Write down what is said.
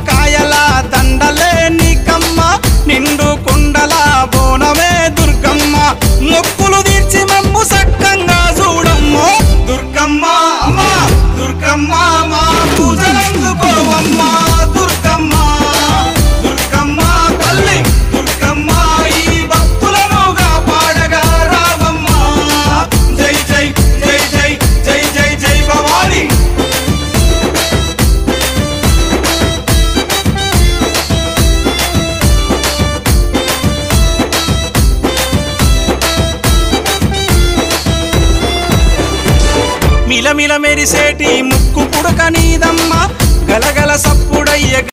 కాయల దండలే నీకమ్మ నిండు కుండల బోనమే దుర్గమ్మ మొక్కులు తీర్చి మమ్ము సక్కంగా చూడమ్మో దుర్గమ్మ అమ్మా దుర్గమ్మ మా పూజలందుకోవమ్మ దుర్గమ్మ దుర్గమ్మ తల్లి దుర్గమ్మ ఈ భక్తులనుగా పాడగా రావమ్మ జై జై జై జై జై జై జై భవాని మిలమిల మెరిసేటి ముక్కు పుడక నీదమ్మ గలగల సప్పుడయ్య